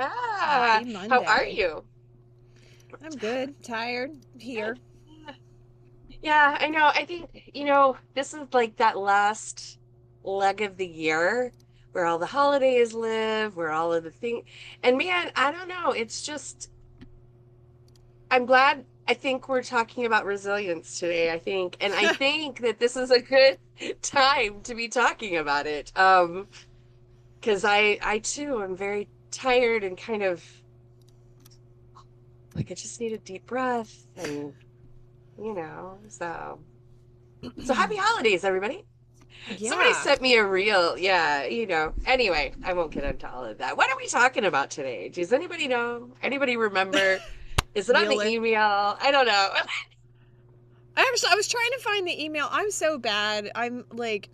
Yeah. Happy How are Monday. you? I'm good, tired, Good. here. Yeah, I know. I think, this is like that last leg of the year where all the holidays live, where all of the things. And man, I don't know. It's just, I'm glad. I think we're talking about resilience today, and I think that this is a good time to be talking about it. Because I too am very tired and kind of like I just need a deep breath and so happy holidays, everybody. Somebody Yeah, sent me a reel. Yeah, Anyway, I won't get into all of that. What are we talking about today? Does anybody know? Anybody remember? Is it on the Wheeler. email? I don't know. I was trying to find the email. I'm so bad. I'm like,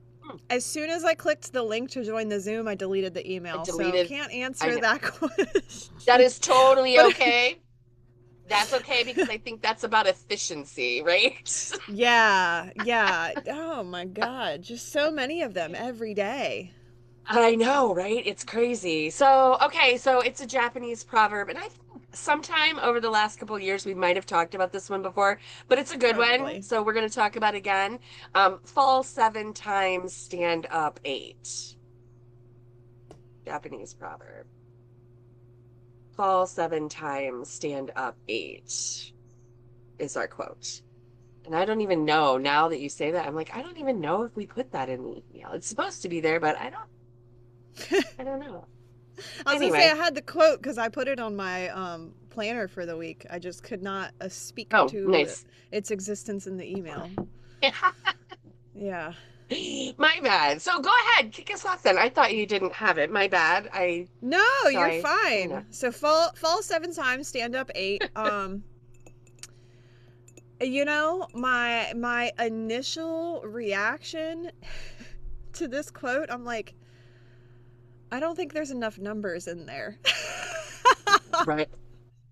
as soon as I clicked the link to join the Zoom, I deleted the I email. So deleted. can't I answer know. that That question. is totally But okay. That's okay because I think that's about efficiency, right? yeah. Oh my God, just so many of them every day. I know, right? It's crazy. So it's a Japanese proverb, and I think sometime over the last couple of years we might have talked about this one before, but it's a good one. Probably. So we're going to talk about it again. Fall 7 times, stand up 8. Japanese proverb. Fall 7 times, stand up 8 is our quote. And I don't even know now that you say that. I'm like, I don't even know if we put that in the email. It's supposed to be there, but I don't know. I was gonna say I Anyway. had the quote because I put it on my planner for the week. I just could not speak Oh, to nice. its existence in the email. Yeah. My bad. So go ahead, kick us off then. I thought you didn't have it. My bad. I No, you're sorry. fine. So fall 7 times, stand up 8. My initial reaction to this quote, I'm like, I don't think there's enough numbers in there. Right.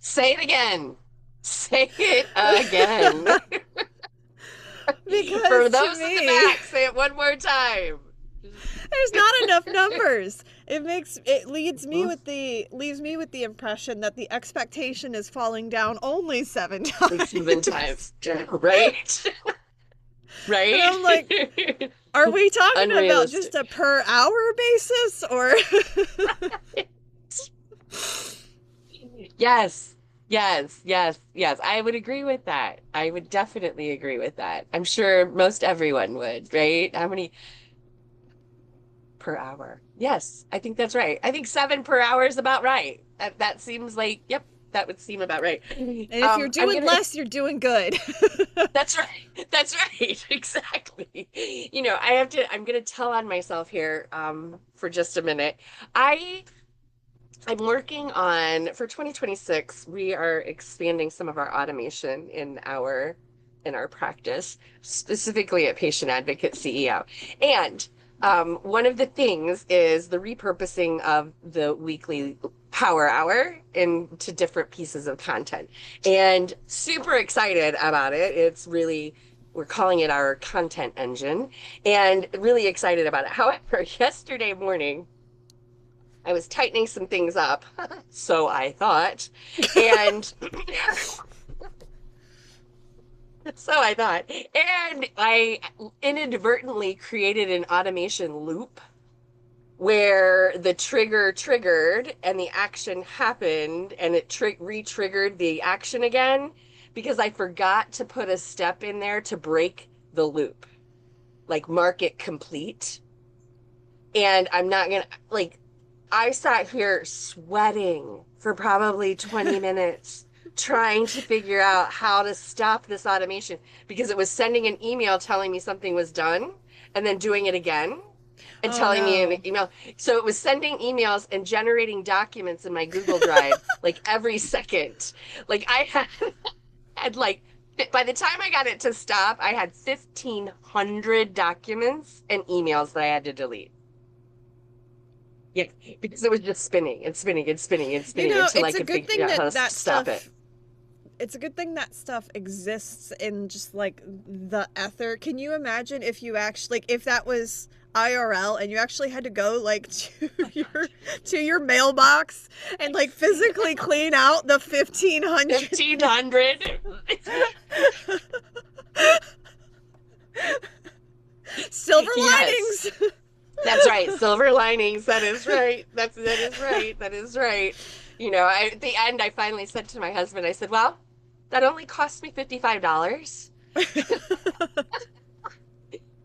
Say it again. Say it again. For Because to those in the me, back, say it one more time. there's not enough numbers. It leaves me with the impression that the expectation is falling down only 7 Like 7 times. times. Right? And Right? I'm like, are we talking about just Unrealistic. a per hour basis or Yes. Yes, yes, yes. I would agree with that. I would definitely agree with that. I'm sure most everyone would, right? How many per hour? Yes, I think that's right. I think 7 per hour is about right. That seems like, yep, that would seem about right. and if you're I'm doing gonna, less, you're doing good. that's right. That's right. Exactly. I'm gonna tell on myself here, for just a minute. I I'm working on for 2026, we are expanding some of our automation in our practice, specifically at Patient Advocate CEO. And one of the things is the repurposing of the weekly power hour into different pieces of content. And super excited about it. We're calling it our content engine and really excited about it. However, yesterday morning, I was tightening some things up, so I thought. And so I thought. And I inadvertently created an automation loop where the trigger triggered and the action happened and it re-triggered the action again because I forgot to put a step in there to break the loop, like mark it complete. And I'm not gonna like I sat here sweating for probably 20 minutes trying to figure out how to stop this automation because it was sending an email telling me something was done and then doing it again and Oh telling me no. an email. So it was sending emails and generating documents in my Google Drive like every second. Like had like by the time I got it to stop, I had 1,500 documents and emails that I had to delete. Yeah, because it was just spinning and spinning and spinning and You spinning know, until I could figure out how to stop it. it's a good thing that stuff exists in just like the ether. Can you imagine if you actually, like, if that was IRL and you actually had to go like to your mailbox and like physically clean out the 1,500. silver Yes. linings. That's right. Silver linings. That is right. That is right. That is right. At the end, I finally said to my husband, I said, well, that only cost me $55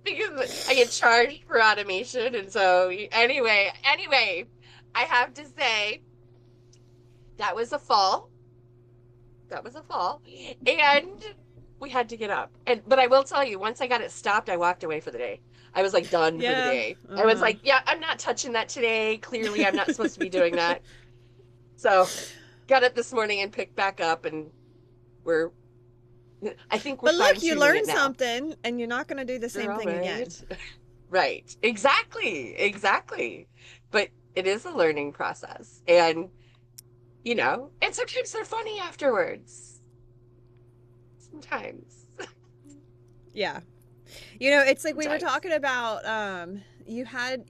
because I get charged for automation. And so anyway, I have to say that was a fall. That was a fall. And we had to get up. But I will tell you, once I got it stopped, I walked away for the day. I was like done for the Yeah. day. I was like, yeah, I'm not touching that today. Clearly, I'm not supposed to be doing that. So got up this morning and picked back up, and I think we're But look, you fine-tuning learned it now. something and you're not going to do the same thing again. Right. Exactly. But it is a learning process. And, and sometimes they're funny afterwards. Sometimes. Yeah. It's like we were Sometimes. talking about you had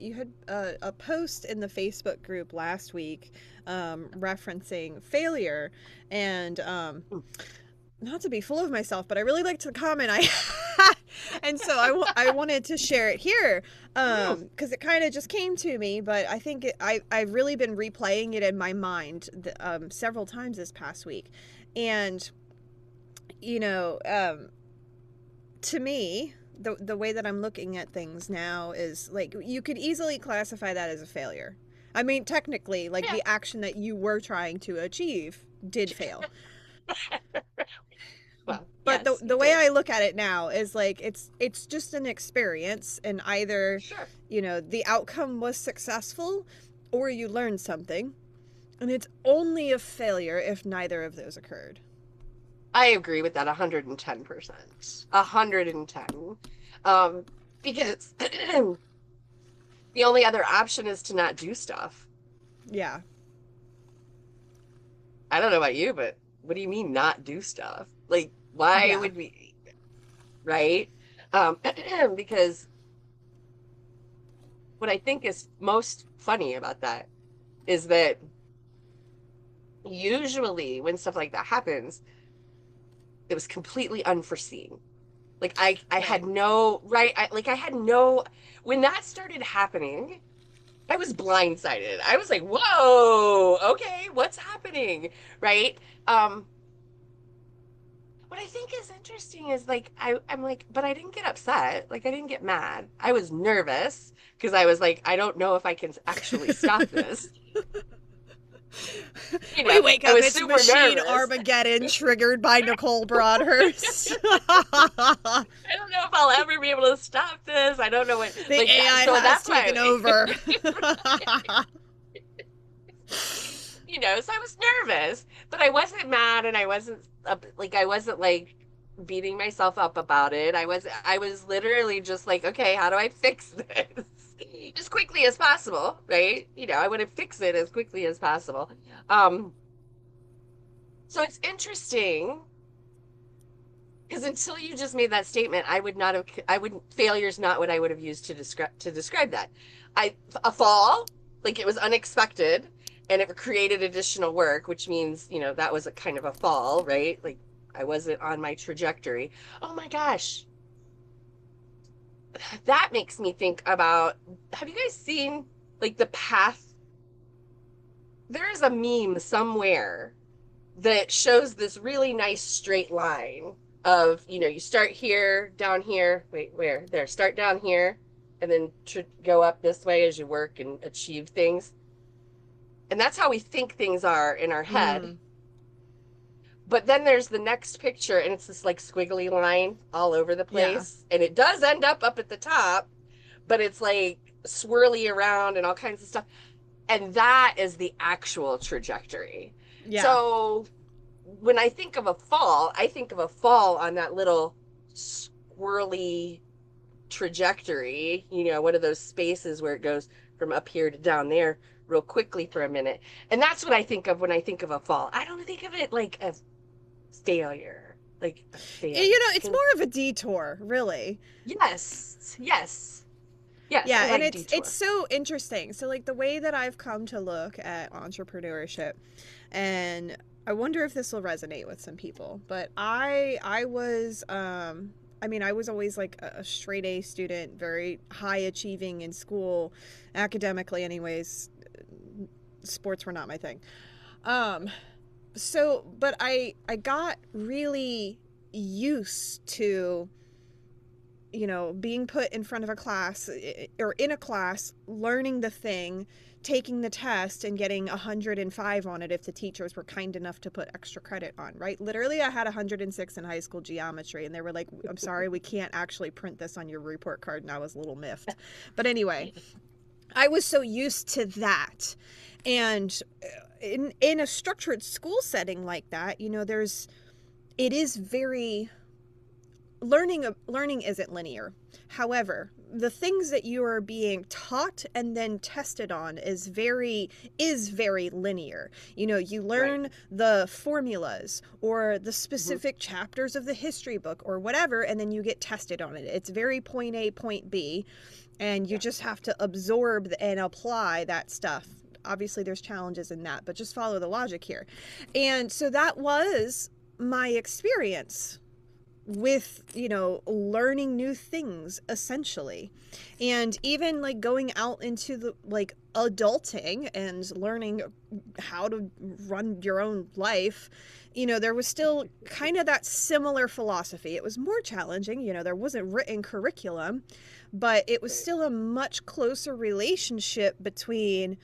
a post in the Facebook group last week referencing failure and not to be full of myself, but I really liked the comment I had. And so I wanted to share it here because it kind of just came to me, but I think I've really been replaying it in my mind several times this past week. And, to me, the way that I'm looking at things now is like you could easily classify that as a failure. I mean, technically, like the action that you were trying to achieve did fail. Well, But yes, the way I look at it now is like it's just an experience, and either sure. The outcome was successful or you learned something, and it's only a failure if neither of those occurred. I agree with that 110%. 110. Because the only other option is to not do stuff. Yeah. I don't know about you, but what do you mean not do stuff? Like, why would we, right? Because what I think is most funny about that is that usually when stuff like that happens, it was completely unforeseen. Like I had no, right? I had no, when that started happening, I was blindsided. I was like, whoa, okay, what's happening? Right? What I think is interesting is like I'm like, but I didn't get upset. Like I didn't get mad. I was nervous because I was like, I don't know if I can actually stop this. We wake I up, was it's super Machine nervous. Armageddon triggered by Nicole Broadhurst. I don't know if I'll ever be able to stop this. I don't know what The like AI so has that's taken why over. So I was nervous, but I wasn't mad and I wasn't like beating myself up about it. I was literally just like, okay, how do I fix this? As quickly as possible, right? I want to fix it as quickly as possible. Um, so it's interesting because until you just made that statement, I wouldn't, failure's not what I would have used to describe that. A fall, like it was unexpected and it created additional work, which means, that was a kind of a fall, right? Like I wasn't on my trajectory. Oh my gosh. That makes me think about, have you guys seen like the path? There is a meme somewhere that shows this really nice straight line of, you start here, down here, wait, where? There, start down here, and then go up this way as you work and achieve things. And that's how we think things are in our head. But then there's the next picture, and it's this like squiggly line all over the place. And it does end up at the top, but it's like swirly around and all kinds of stuff. And that is the actual trajectory. Yeah. So when I think of a fall, I think of a fall on that little swirly trajectory, one of those spaces where it goes from up here to down there real quickly for a minute. And that's what I think of when I think of a fall. I don't think of it like a failure. Like a failure. It's more of a detour, really. Yes. Yes, I Yeah, and like it's detour. so interesting. So like the way that I've come to look at entrepreneurship, and I wonder if this will resonate with some people, but I was I mean, I was always like a straight A student, very high achieving in school, academically anyways. Sports were not my thing. Um so but I got really used to, you know, being put in front of a class or in a class, learning the thing, taking the test and getting 105 on it if the teachers were kind enough to put extra credit on, right? Literally, I had 106 in high school geometry, and they were like, I'm sorry, we can't actually print this on your report card. And I was a little miffed. But anyway, I was so used to that. And in a structured school setting like that, you know, it is very learning isn't linear. However, the things that you are being taught and then tested on is very linear. You know, you Right. learn the formulas or the Hmm. specific chapters of the history book or whatever, and then you get tested on it. It's very point A, point B, and you Yeah. just have to absorb and apply that stuff. Obviously there's challenges in that, but just follow the logic here. And so that was my experience with, you know, learning new things essentially. And even like going out into the like adulting and learning how to run your own life, you know, there was still kind of that similar philosophy. It was more challenging, you know, there wasn't written curriculum, but it was Right. still a much closer relationship between,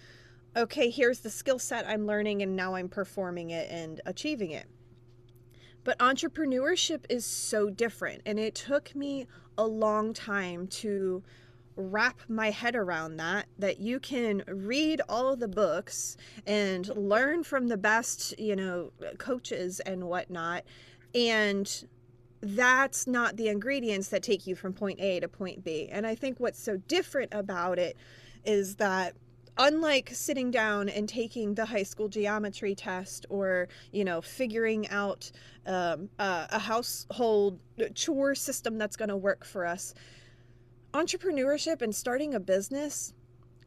okay, here's the skill set I'm learning and now I'm performing it and achieving it. But entrepreneurship is so different. And it took me a long time to wrap my head around that you can read all of the books and learn from the best, you know, coaches and whatnot. And that's not the ingredients that take you from point A to point B. And I think what's so different about it is that unlike sitting down and taking the high school geometry test or, you know, figuring out a household chore system that's going to work for us, entrepreneurship and starting a business,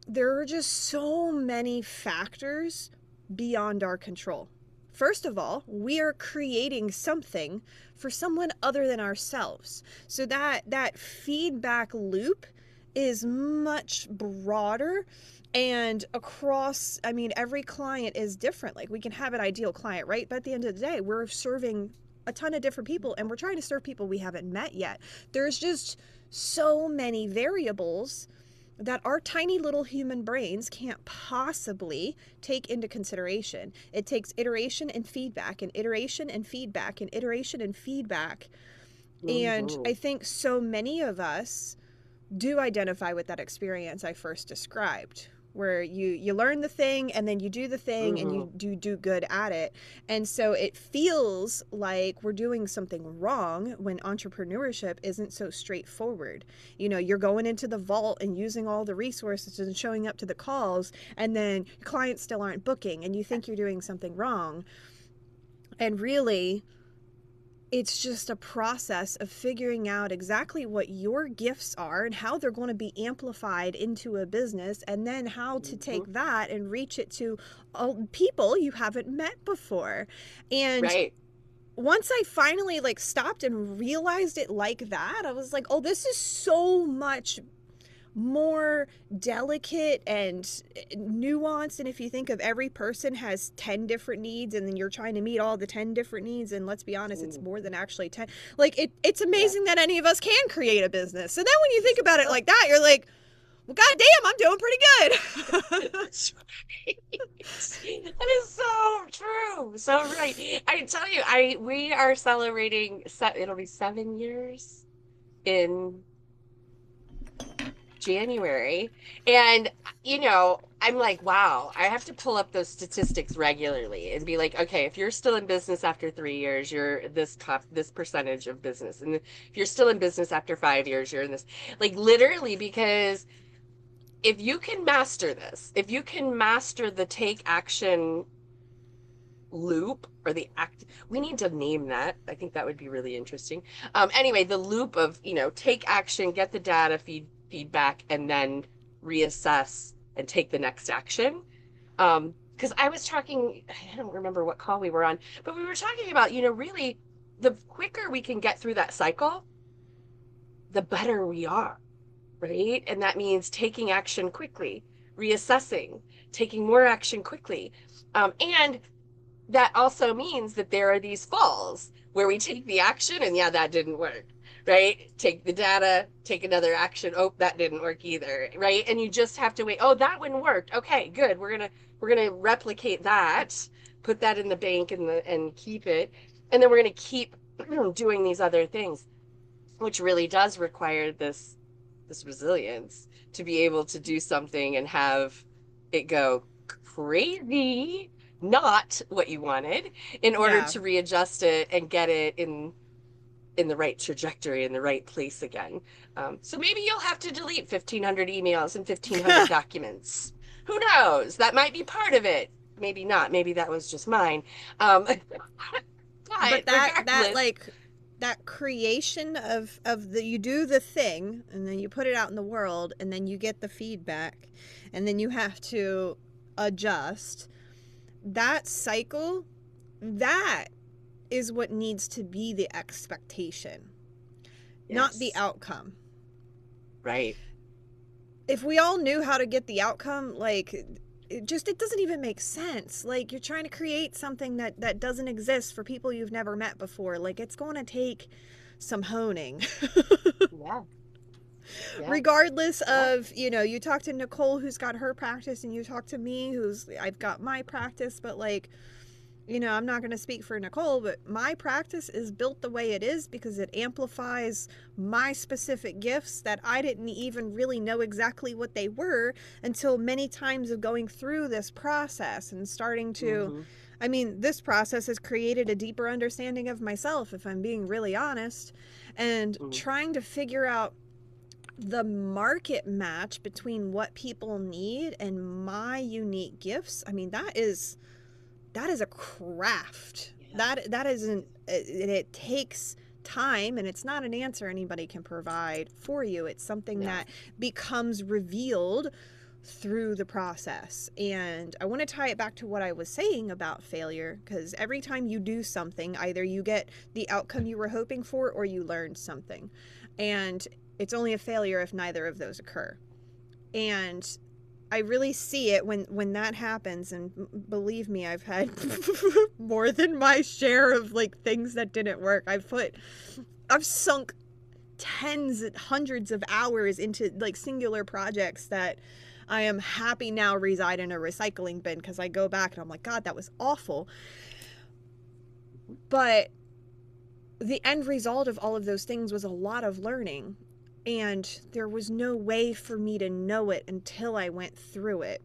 there are just so many factors beyond our control. First of all, we are creating something for someone other than ourselves. So that feedback loop is much broader and across, I mean, every client is different. Like we can have an ideal client, right? But at the end of the day, we're serving a ton of different people and we're trying to serve people we haven't met yet. There's just so many variables that our tiny little human brains can't possibly take into consideration. It takes iteration and feedback and iteration and feedback and iteration and feedback. And Hmm. I think so many of us do identify with that experience I first described, where you learn the thing and then you do the thing and Hmm. you do good at it. And so it feels like we're doing something wrong when entrepreneurship isn't so straightforward. You know, you're going into the vault and using all the resources and showing up to the calls, and then clients still aren't booking and you think you're doing something wrong. And really, it's just a process of figuring out exactly what your gifts are and how they're going to be amplified into a business, and then how to Hmm. take that and reach it to all people you haven't met before. And Right. once I finally like stopped and realized it like that, I was like, oh, this is so much more delicate and nuanced. And if you think of every person has 10 different needs and then you're trying to meet all the 10 different needs, and let's be honest, it's Mm. more than actually 10. Like it's Yeah. amazing that any of us can create a business. So then when you think about it like that, you're like, well, goddamn, I'm doing pretty good. That's right. That is so true. So right. I tell you, I we are celebrating it'll be 7 years in January. And, I'm like, wow, I have to pull up those statistics regularly and be like, okay, if you're still in business after 3 years, you're this percentage of business. And if you're still in business after 5 years, you're in this, like literally, because if you can master this, if you can master the take action loop or the act, we need to name that. I think that would be really interesting. Anyway, the loop of, take action, get the data, feedback and then reassess and take the next action. Because I was talking, I don't remember what call we were on, but we were talking about, really the quicker we can get through that cycle, the better we are, right? And that means taking action quickly, reassessing, taking more action quickly. And that also means that there are these falls where we take the action and yeah, that didn't work, right? Take the data, take another action. Oh, that didn't work either, right? And you just have to wait. Oh, that one worked. Okay, good. We're gonna replicate that, put that in the bank and keep it, and then we're gonna keep doing these other things, which really does require this resilience to be able to do something and have it go crazy, not what you wanted, in order Yeah. to readjust it and get it in the right trajectory, in the right place again. So maybe you'll have to delete 1,500 emails and 1,500 documents. Who knows? That might be part of it. Maybe not. Maybe that was just mine. But But that regardless, like that creation of the, you do the thing and then you put it out in the world and then you get the feedback and then you have to adjust. That cycle, that is what needs to be the expectation, not the yes, outcome. right. If we all knew how to get the outcome, like, it doesn't even make sense. Like, you're trying to create something that doesn't exist for people you've never met before. Like, it's going to take some honing. Yeah, yeah, Regardless yeah. of, you talk to Nicole who's got her practice and you talk to me I've got my practice, but like, I'm not going to speak for Nicole, but my practice is built the way it is because it amplifies my specific gifts that I didn't even really know exactly what they were until many times of going through this process and starting to, Mm-hmm. I mean, this process has created a deeper understanding of myself, if I'm being really honest, and Mm-hmm. trying to figure out the market match between what people need and my unique gifts. I mean, that is a craft. Yeah, That isn't, it takes time, and it's not an answer anybody can provide for you. It's something no. that becomes revealed through the process. And I want to tie it back to what I was saying about failure, because every time you do something, either you get the outcome you were hoping for or you learned something. And it's only a failure if neither of those occur. And I really see it when that happens, and believe me, I've had more than my share of like things that didn't work. I've sunk tens and hundreds of hours into like singular projects that I am happy now reside in a recycling bin, because I go back and I'm like, God, that was awful. But the end result of all of those things was a lot of learning, and there was no way for me to know it until I went through it.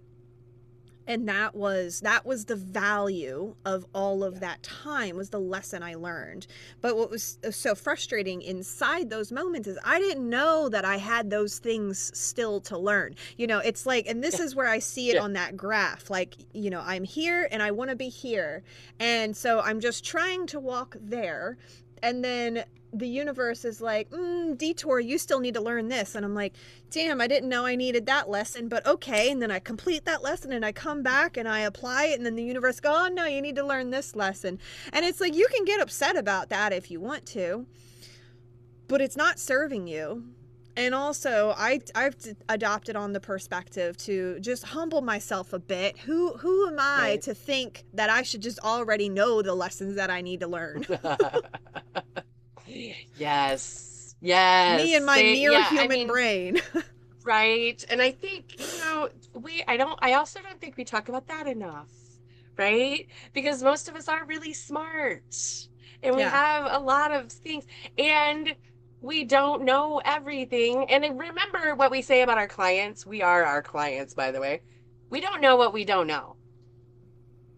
And that was the value of all of Yeah. that time, was the lesson I learned. But what was so frustrating inside those moments is I didn't know that I had those things still to learn. It's like, and this is where I see it Yeah. on that graph, like, I'm here and I want to be here, and so I'm just trying to walk there, and then the universe is like, detour, you still need to learn this. And I'm like, damn, I didn't know I needed that lesson, but okay. And then I complete that lesson and I come back and I apply it, and then the universe goes, oh no, you need to learn this lesson. And it's like, you can get upset about that if you want to, but it's not serving you. And also, I've adopted on the perspective to just humble myself a bit. Who am I Right. to think that I should just already know the lessons that I need to learn? Yes. Yes. Me and my Say, mere yeah, I human mean, brain. right. And I think, I also don't think we talk about that enough, right? Because most of us are really smart and we Yeah. have a lot of things and we don't know everything. And remember what we say about our clients. We are our clients, by the way. We don't know what we don't know.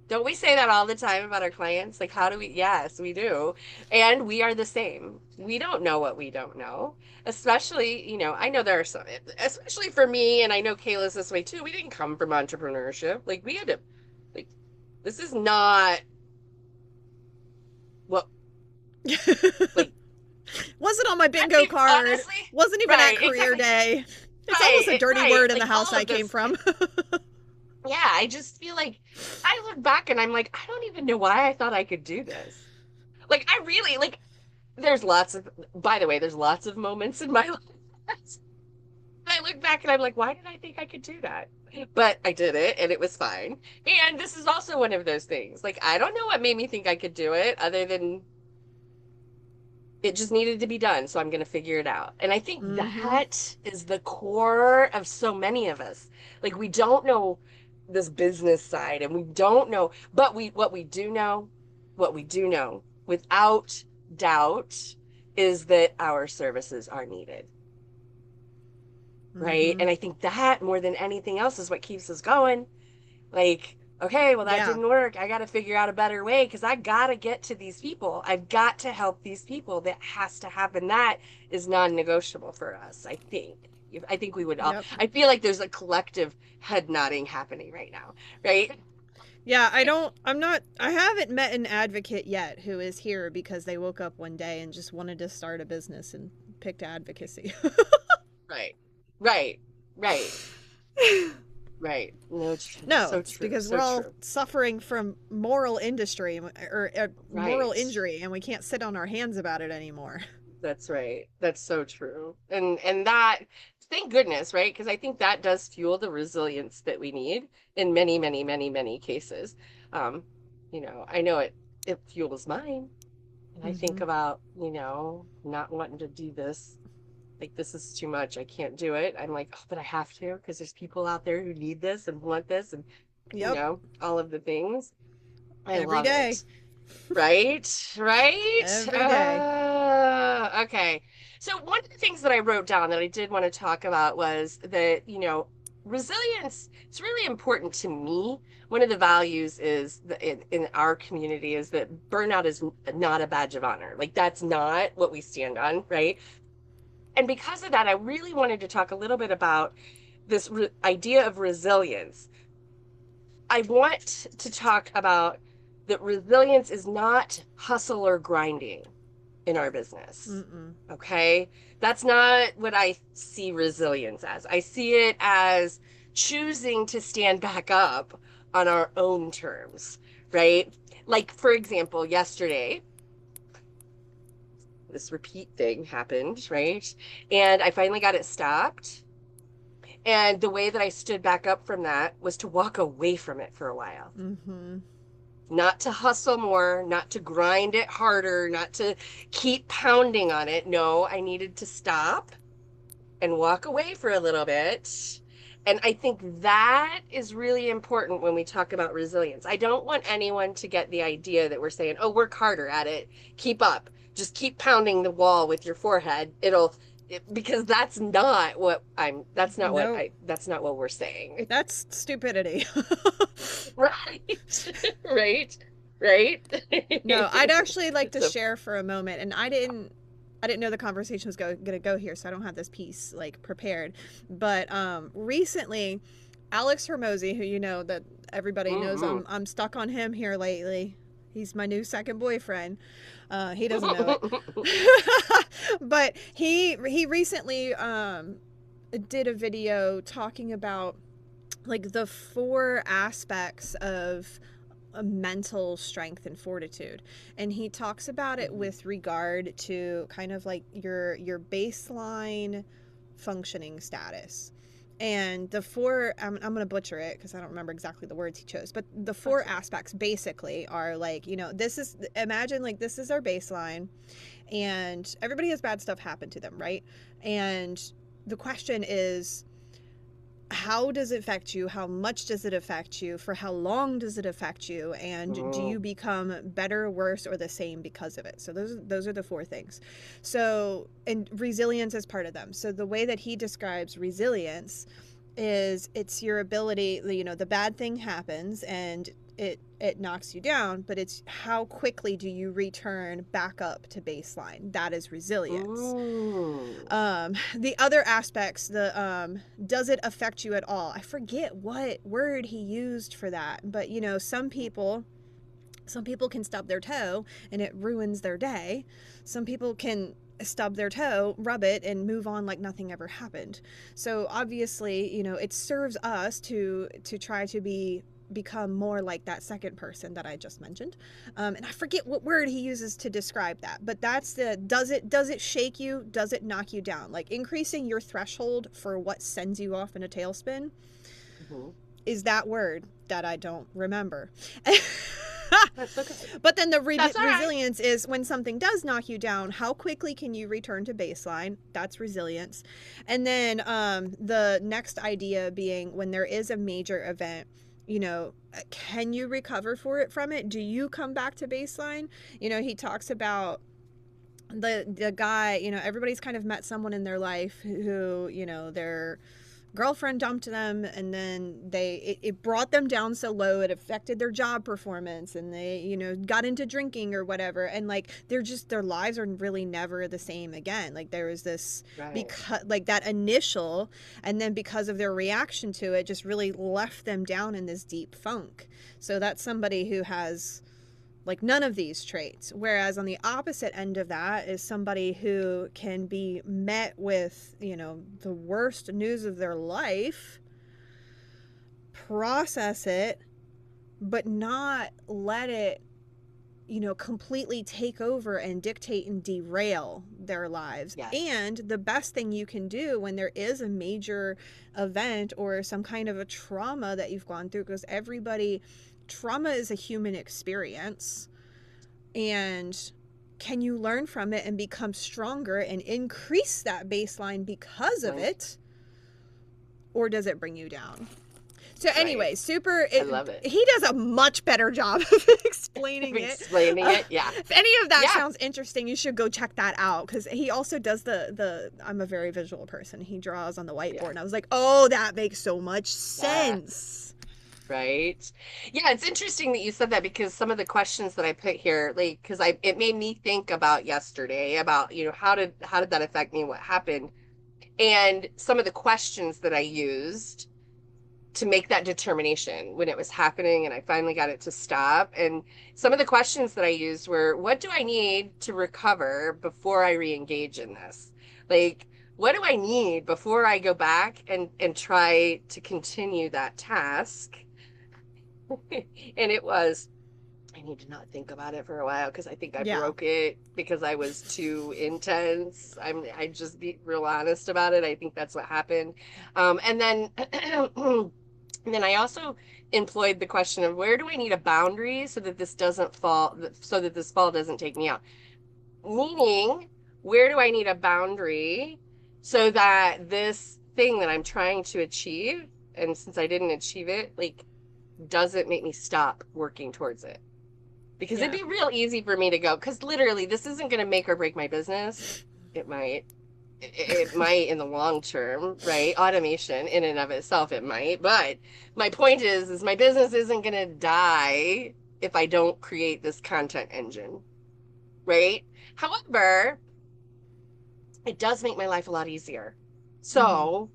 Don't we say that all the time about our clients? Like, how do we? Yes, we do. And we are the same. We don't know what we don't know. Especially, I know there are some, especially for me, and I know Kayla's this way too. We didn't come from entrepreneurship. Like, we had to, like, this is not what, like, Wasn't on my I bingo think card. honestly, Wasn't even at right, career exactly. day. It's almost a dirty word in like the house all I of came this. from. Yeah, I just feel like I look back and I'm like, I don't even know why I thought I could do this. Like, I really, like, there's lots of, by the way, there's lots of moments in my life. I look back and I'm like, why did I think I could do that? But I did it and it was fine. And this is also one of those things. Like, I don't know what made me think I could do it other than it just needed to be done. So I'm going to figure it out. And I think Mm-hmm. that is the core of so many of us. Like, we don't know this business side and we don't know, but what we do know without doubt is that our services are needed. Right. Mm-hmm. And I think that more than anything else is what keeps us going. Like, okay, well, that Yeah. didn't work. I got to figure out a better way because I got to get to these people. I've got to help these people. That has to happen. That is non-negotiable for us, I think. I think we would all, Yep. I feel like there's a collective head nodding happening right now, right? Yeah, I haven't met an advocate yet who is here because they woke up one day and just wanted to start a business and picked advocacy. Right, right, right, right. No, No, so it's true, because we're so all true. suffering from moral industry or moral Right. injury, and we can't sit on our hands about it anymore. That's right. That's so true. And that, thank goodness, right? Because I think that does fuel the resilience that we need in many, many, many, many cases. Um, I know it fuels mine. And I think Mm-hmm. about, not wanting to do this. Like this is too much. I can't do it. I'm like, oh, but I have to because there's people out there who need this and want this and Yep. all of the things. I Every love day. it. Right, right. Every day. Okay. So one of the things that I wrote down that I did want to talk about was that, resilience, it's really important to me. One of the values is that in our community is that burnout is not a badge of honor. Like that's not what we stand on, right? And because of that, I really wanted to talk a little bit about this idea of resilience. I want to talk about that resilience is not hustle or grinding in our business. Mm-mm. Okay. That's not what I see resilience as. I see it as choosing to stand back up on our own terms, right? Like, for example, yesterday, this repeat thing happened, right? And I finally got it stopped. And the way that I stood back up from that was to walk away from it for a while, Mm-hmm. not to hustle more, not to grind it harder, not to keep pounding on it. No, I needed to stop and walk away for a little bit. And I think that is really important when we talk about resilience. I don't want anyone to get the idea that we're saying, oh, work harder at it, keep up, just keep pounding the wall with your forehead. Because Nope. that's not what we're saying. That's stupidity. Right. Right. Right. No, I'd actually like to So, share for a moment, and I didn't know the conversation was going to go here, so I don't have this piece like prepared. But recently, Alex Hermosi, who you know that everybody knows, mm-hmm. I'm stuck on him here lately. He's my new second boyfriend. He doesn't know it, but he recently did a video talking about like the four aspects of a mental strength and fortitude, and he talks about it with regard to kind of like your baseline functioning status. And the four, I'm going to butcher it because I don't remember exactly the words he chose, but the four aspects basically are like, imagine like this is our baseline, and everybody has bad stuff happen to them, right? And the question is, how does it affect you? How much does it affect you? For how long does it affect you? And do Mm-hmm. you become better, worse, or the same because of it? So those are the four things. So, and resilience is part of them. So the way that he describes resilience is it's your ability, the bad thing happens and it knocks you down, but it's how quickly do you return back up to baseline. That is resilience. Mm. The other aspects, does it affect you at all? I forget what word he used for that, but some people can stub their toe and it ruins their day. Some people can stub their toe, rub it, and move on like nothing ever happened. So obviously, it serves us to try to become more like that second person that I just mentioned. And I forget what word he uses to describe that, but that's the does it shake you? Does it knock you down? Like increasing your threshold for what sends you off in a tailspin Mhm. is that word that I don't remember. That's okay. But then the That's all right. resilience is when something does knock you down, how quickly can you return to baseline? That's resilience. And then the next idea being when there is a major event, can you recover from it? Do you come back to baseline? He talks about the guy, everybody's kind of met someone in their life who, their girlfriend dumped them, and then it brought them down so low it affected their job performance, and they got into drinking or whatever, and like their lives are really never the same again. Like there was this, Right. because like that initial, and then because of their reaction to it just really left them down in this deep funk. So that's somebody who has like none of these traits. Whereas on the opposite end of that is somebody who can be met with, the worst news of their life, process it, but not let it, completely take over and dictate and derail their lives. Yes. And the best thing you can do when there is a major event or some kind of a trauma that you've gone through, because trauma is a human experience, and can you learn from it and become stronger and increase that baseline because of Right. it, or does it bring you down? So Right. anyway, I love it. he does a much better job of explaining it. Explaining it. Yeah. If any of that Yeah. sounds interesting, you should go check that out, because he also does the I'm a very visual person. He draws on the whiteboard, Yeah. and I was like, oh, that makes so much Yes. sense. Right. Yeah, it's interesting that you said that because some of the questions that I put here, like, because it made me think about yesterday about, how did that affect me? What happened? And some of the questions that I used to make that determination when it was happening and I finally got it to stop. And some of the questions that I used were, what do I need to recover before I re-engage in this? Like, what do I need before I go back and try to continue that task? And it was, I need to not think about it for a while because I think I Yeah. broke it because I was too intense. I just be real honest about it. I think that's what happened. And then and then I also employed the question of where do I need a boundary so that this doesn't fall, so that this fall doesn't take me out? Meaning, where do I need a boundary so that this thing that I'm trying to achieve, and since I didn't achieve it, like doesn't make me stop working towards it? Because it'd Yeah. be real easy for me to go, because literally this isn't going to make or break my business. It might. It might in the long term, right? Automation in and of itself, it might. But my point is my business isn't going to die if I don't create this content engine, right? However, it does make my life a lot easier. Mm-hmm. So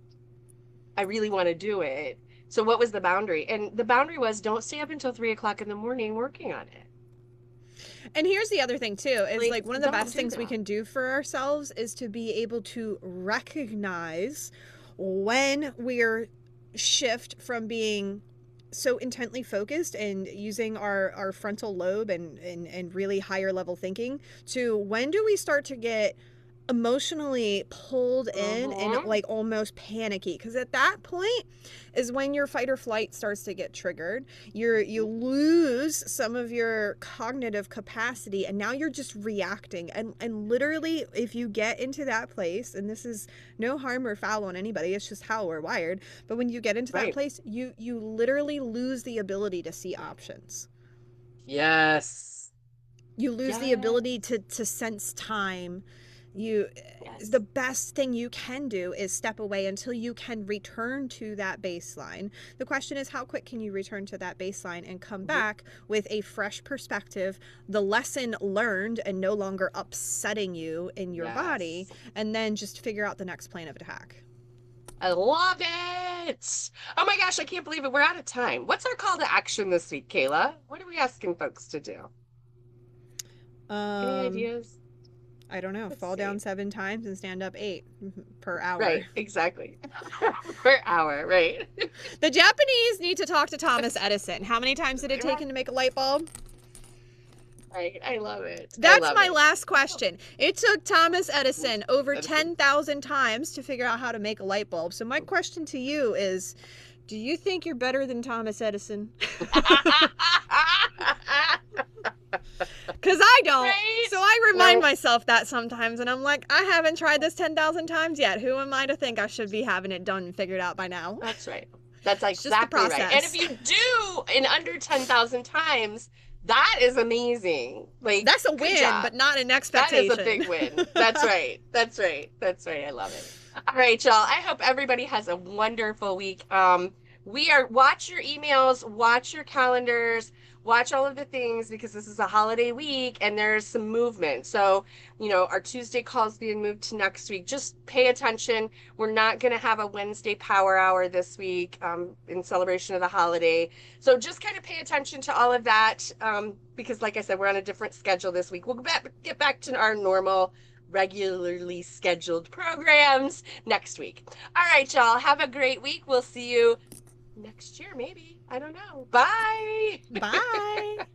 I really want to do it. So what was the boundary? And the boundary was don't stay up until 3 o'clock in the morning working on it. And here's the other thing too, is Like, like one of the don't best do things we that. can do for ourselves is to be able to recognize when we're shift from being so intently focused and using our frontal lobe and really higher level thinking, to when do we start to get emotionally pulled in and Mm-hmm. like almost panicky, because at that point is when your fight or flight starts to get triggered. You lose some of your cognitive capacity, and now you're just reacting, and literally if you get into that place, and this is no harm or foul on anybody, it's just how we're wired, but when you get into that Right. place, you literally lose the ability to see options. Yes. You lose the ability Yes. to sense time. You The Yes. best thing you can do is step away until you can return to that baseline. The question is, how quick can you return to that baseline and come Mhm. back with a fresh perspective, the lesson learned and no longer upsetting you in your body, Yes. and then just figure out the next plan of attack. I love it. Oh my gosh, I can't believe it. We're out of time. What's our call to action this week, Kayla? What are we asking folks to do? Any um ideas? I don't know, Let's fall down see. 7 times and stand up 8 per hour. Right, exactly. Per hour, right. The Japanese need to talk to Thomas Edison. How many times did it take him to make a light bulb? Right. I love it. I That's love my it. last question. It took Thomas Edison over Edison. 10,000 times to figure out how to make a light bulb. So my question to you is, do you think you're better than Thomas Edison? Because I don't. Right? So I remind No, myself that sometimes, and I'm like, I haven't tried this 10,000 times yet. Who am I to think I should be having it done and figured out by now? that's right. That's It's just the exactly right. And if process. you do in under 10,000 times, that is amazing. Like, That's a good win, job. but not an That is a expectation. big win. That's right. That's right. That's right. I love it. All right, y'all. I hope everybody has a wonderful week. Watch your emails, watch your calendars, watch all of the things because this is a holiday week and there's some movement. So, our Tuesday calls being moved to next week. Just pay attention. We're not going to have a Wednesday power hour this week in celebration of the holiday. So just kind of pay attention to all of that because, like I said, we're on a different schedule this week. We'll get back to our normal, regularly scheduled programs next week. All right, y'all. Have a great week. We'll see you next year, maybe. I don't know. Bye. Bye.